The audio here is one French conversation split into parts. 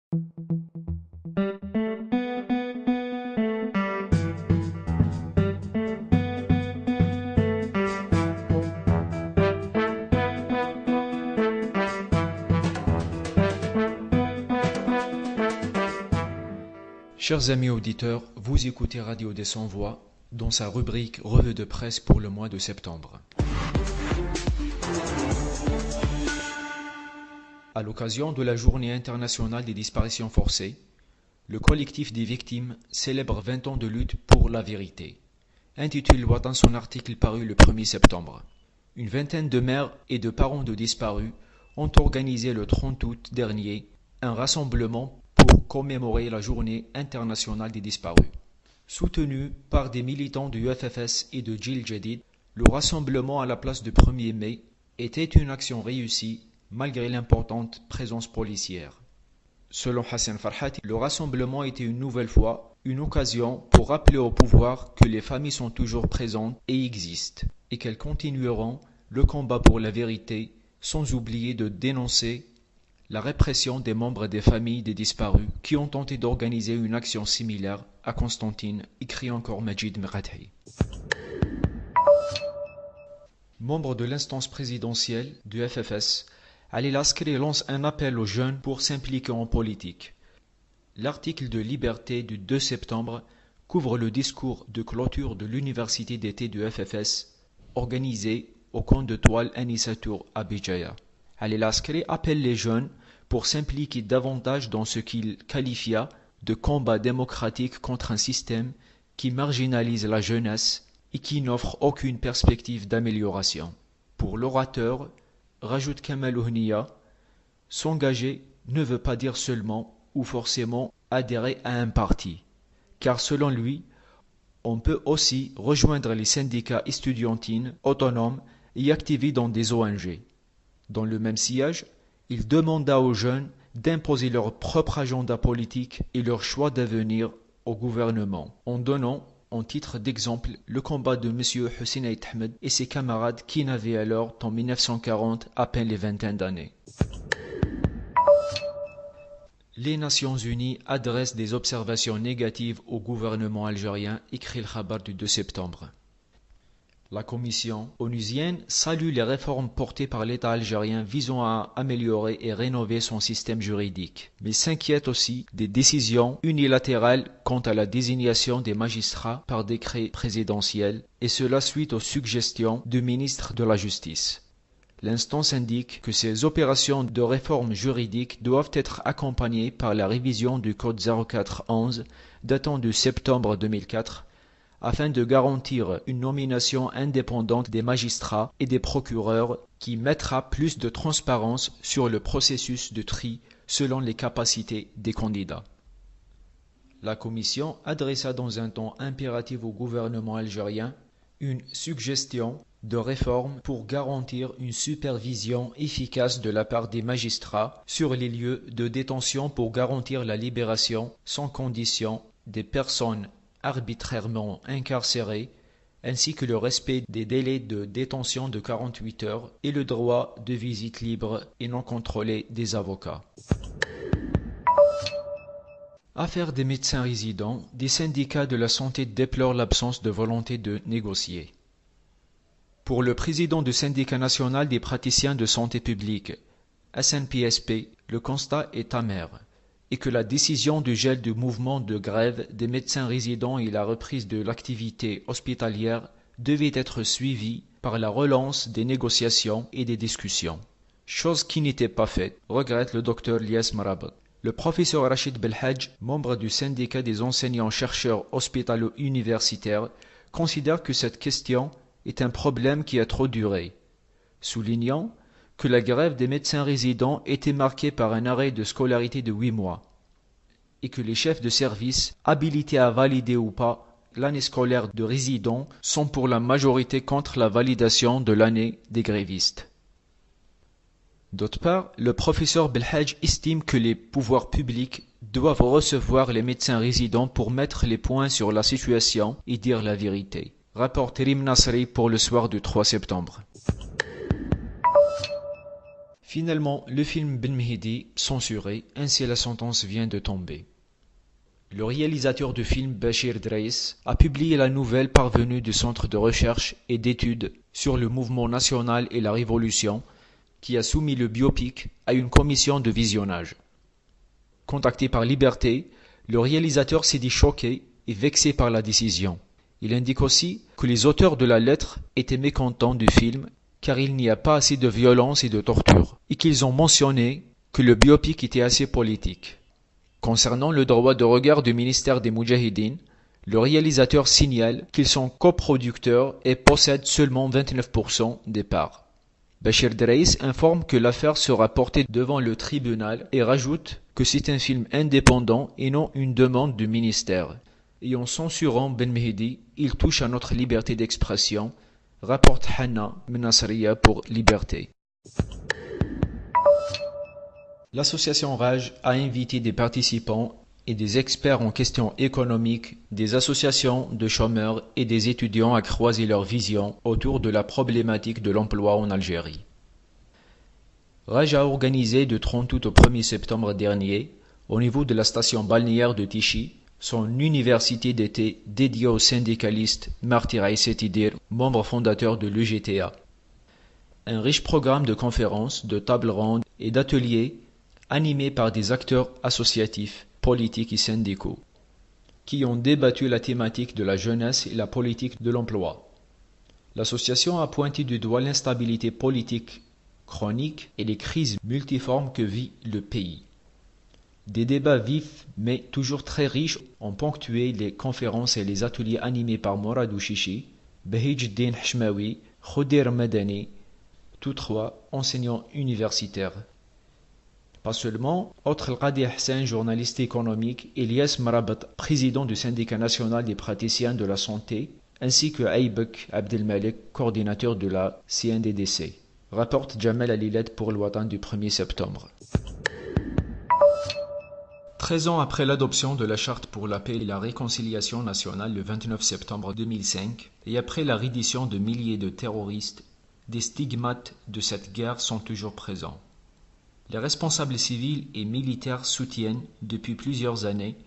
Chers amis auditeurs, vous écoutez Radio des Sans-Voix dans sa rubrique Revue de presse pour le mois de septembre. À l'occasion de la Journée internationale des disparitions forcées, le collectif des victimes célèbre 20 ans de lutte pour la vérité. Intitule Watan son article paru le 1er septembre. Une vingtaine de mères et de parents de disparus ont organisé le 30 août dernier un rassemblement pour commémorer la Journée internationale des disparus. Soutenu par des militants du UFFS et de Jil Jadid, le rassemblement à la place du 1er mai était une action réussie malgré l'importante présence policière. Selon Hassan Farhat, le rassemblement était une nouvelle fois une occasion pour rappeler au pouvoir que les familles sont toujours présentes et existent, et qu'elles continueront le combat pour la vérité, sans oublier de dénoncer la répression des membres des familles des disparus qui ont tenté d'organiser une action similaire à Constantine, écrit encore Majid Merathi. Membre de l'instance présidentielle du FFS, Ali Laskari lance un appel aux jeunes pour s'impliquer en politique. L'article de Liberté du 2 septembre couvre le discours de clôture de l'université d'été du FFS organisé au camp de toile Anisatour à Béjaïa. Ali Laskari appelle les jeunes pour s'impliquer davantage dans ce qu'il qualifia de combat démocratique contre un système qui marginalise la jeunesse et qui n'offre aucune perspective d'amélioration. Pour l'orateur, rajoute Kamal Ouhniya, s'engager ne veut pas dire seulement ou forcément adhérer à un parti, car selon lui, on peut aussi rejoindre les syndicats estudiantines autonomes et activer dans des ONG. Dans le même sillage, il demanda aux jeunes d'imposer leur propre agenda politique et leur choix d'avenir au gouvernement, en donnant en titre d'exemple le combat de M. Hussein Ait Ahmed et ses camarades qui n'avaient alors, en 1940, à peine les vingtaines d'années. Les Nations Unies adressent des observations négatives au gouvernement algérien, écrit le Khabar du 2 septembre. La commission onusienne salue les réformes portées par l'État algérien visant à améliorer et rénover son système juridique, mais s'inquiète aussi des décisions unilatérales quant à la désignation des magistrats par décret présidentiel, et cela suite aux suggestions du ministre de la Justice. L'instance indique que ces opérations de réforme juridique doivent être accompagnées par la révision du Code 0411 datant de septembre 2004, afin de garantir une nomination indépendante des magistrats et des procureurs qui mettra plus de transparence sur le processus de tri selon les capacités des candidats. La commission adressa dans un ton impératif au gouvernement algérien une suggestion de réforme pour garantir une supervision efficace de la part des magistrats sur les lieux de détention pour garantir la libération sans condition des personnes arbitrairement incarcérés, ainsi que le respect des délais de détention de 48 heures et le droit de visite libre et non contrôlée des avocats. Affaire des médecins résidents, des syndicats de la santé déplorent l'absence de volonté de négocier. Pour le président du syndicat national des praticiens de santé publique, SNPSP, le constat est amer, et que la décision du gel du mouvement de grève des médecins résidents et la reprise de l'activité hospitalière devait être suivie par la relance des négociations et des discussions. Chose qui n'était pas faite, regrette le docteur Lias Marabat. Le professeur Rachid Belhadj, membre du syndicat des enseignants-chercheurs hospitalo-universitaires, considère que cette question est un problème qui a trop duré, soulignant que la grève des médecins résidents était marquée par un arrêt de scolarité de 8 mois et que les chefs de service, habilités à valider ou pas l'année scolaire de résidents, sont pour la majorité contre la validation de l'année des grévistes. D'autre part, le professeur Belhadj estime que les pouvoirs publics doivent recevoir les médecins résidents pour mettre les points sur la situation et dire la vérité. Rapporte Rim Nasri pour le soir du 3 septembre. Finalement, le film Ben Mehdi censuré, ainsi la sentence vient de tomber. Le réalisateur du film Bachir Drais a publié la nouvelle parvenue du Centre de recherche et d'études sur le mouvement national et la révolution qui a soumis le biopic à une commission de visionnage. Contacté par Liberté, le réalisateur s'est dit choqué et vexé par la décision. Il indique aussi que les auteurs de la lettre étaient mécontents du film car il n'y a pas assez de violence et de torture et qu'ils ont mentionné que le biopic était assez politique. Concernant le droit de regard du ministère des Moudjahidines, le réalisateur signale qu'ils sont coproducteurs et possèdent seulement 29% des parts. Bachir Drais informe que l'affaire sera portée devant le tribunal et rajoute que c'est un film indépendant et non une demande du ministère. Et en censurant Ben Mehdi, il touche à notre liberté d'expression, rapporte Hanna Menasriya pour Liberté. L'association Raj a invité des participants et des experts en questions économiques, des associations de chômeurs et des étudiants à croiser leur vision autour de la problématique de l'emploi en Algérie. Raj a organisé de 30 août au 1er septembre dernier, au niveau de la station balnéaire de Tichy, son université d'été dédiée au syndicaliste Martyr Aïssetidir, membre fondateur de l'UGTA. Un riche programme de conférences, de tables rondes et d'ateliers animés par des acteurs associatifs, politiques et syndicaux, qui ont débattu la thématique de la jeunesse et la politique de l'emploi. L'association a pointé du doigt l'instabilité politique chronique et les crises multiformes que vit le pays. Des débats vifs mais toujours très riches ont ponctué les conférences et les ateliers animés par Moradou Chichi, Bahidjeddine Hchmaoui, Khoudir Madani, tous trois enseignants universitaires. Pas seulement, autre Al-Qadi Hassan, journaliste économique, Elias Marabat, président du syndicat national des praticiens de la santé, ainsi que Aybek Abdelmalek, coordinateur de la CNDDC. Rapporte Jamal Alilet pour le Watan du 1er septembre. 13 ans après l'adoption de la Charte pour la paix et la réconciliation nationale le 29 septembre 2005, et après la reddition de milliers de terroristes, des stigmates de cette guerre sont toujours présents. Les responsables civils et militaires soutiennent depuis plusieurs années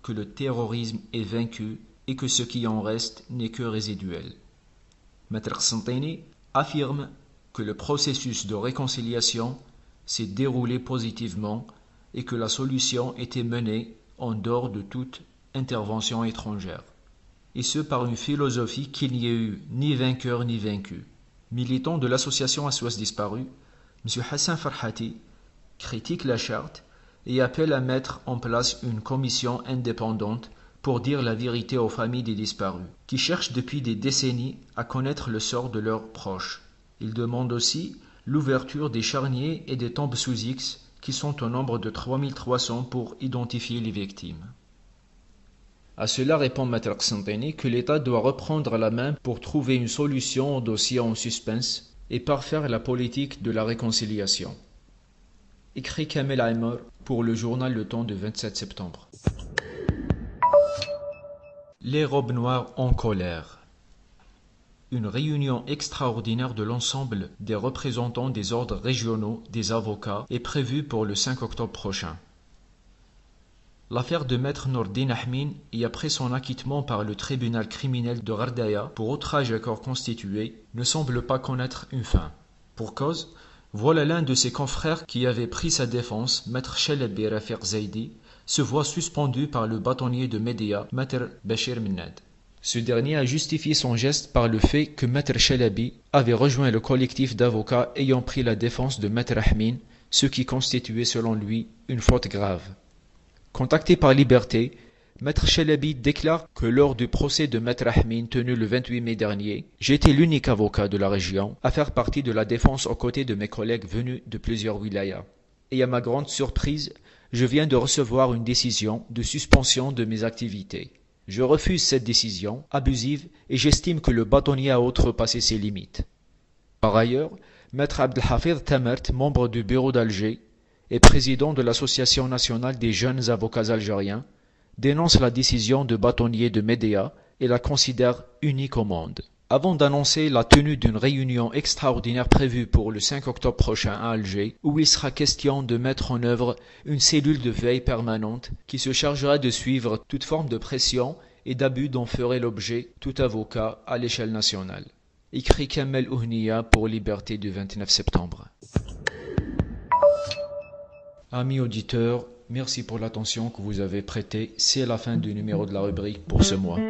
que le terrorisme est vaincu et que ce qui en reste n'est que résiduel. Maître Santini affirme que le processus de réconciliation s'est déroulé positivement et que la solution était menée en dehors de toute intervention étrangère. Et ce par une philosophie qu'il n'y ait eu ni vainqueur ni vaincu. Militant de l'association SOS Disparus, M. Hassan Farhati critique la charte et appelle à mettre en place une commission indépendante pour dire la vérité aux familles des disparus, qui cherchent depuis des décennies à connaître le sort de leurs proches. Il demande aussi l'ouverture des charniers et des tombes sous X qui sont au nombre de 3300 pour identifier les victimes. À cela répond Maître Santini que l'État doit reprendre la main pour trouver une solution au dossier en suspens et parfaire la politique de la réconciliation. Écrit Kamel Aimer pour le journal Le Temps du 27 septembre. Les robes noires en colère. Une réunion extraordinaire de l'ensemble des représentants des ordres régionaux des avocats est prévue pour le 5 octobre prochain. L'affaire de Maître Nourdine Ahmin et après son acquittement par le tribunal criminel de Gardaya pour outrage à corps constitué ne semble pas connaître une fin. Pour cause, voilà l'un de ses confrères qui avait pris sa défense, Maître Chalabi Rafiq Zaidi, se voit suspendu par le bâtonnier de Médéa, Maître Bachir Minnad. Ce dernier a justifié son geste par le fait que Maître Chalabi avait rejoint le collectif d'avocats ayant pris la défense de Maître Ahmin, ce qui constituait selon lui une faute grave. Contacté par Liberté, Maître Chalabi déclare que lors du procès de Maître Ahmin tenu le 28 mai dernier, j'étais l'unique avocat de la région à faire partie de la défense aux côtés de mes collègues venus de plusieurs wilayas. Et à ma grande surprise, je viens de recevoir une décision de suspension de mes activités. Je refuse cette décision abusive et j'estime que le bâtonnier a outrepassé ses limites. Par ailleurs, Maître Abdelhafid Tamert, membre du bureau d'Alger et président de l'Association nationale des jeunes avocats algériens, dénonce la décision de bâtonnier de Médéa et la considère unique au monde. avant d'annoncer la tenue d'une réunion extraordinaire prévue pour le 5 octobre prochain à Alger, où il sera question de mettre en œuvre une cellule de veille permanente qui se chargera de suivre toute forme de pression et d'abus dont ferait l'objet tout avocat à l'échelle nationale. Écrit Kamel Ouhniya pour Liberté du 29 septembre. Amis auditeurs, merci pour l'attention que vous avez prêtée. C'est la fin du numéro de la rubrique pour ce mois.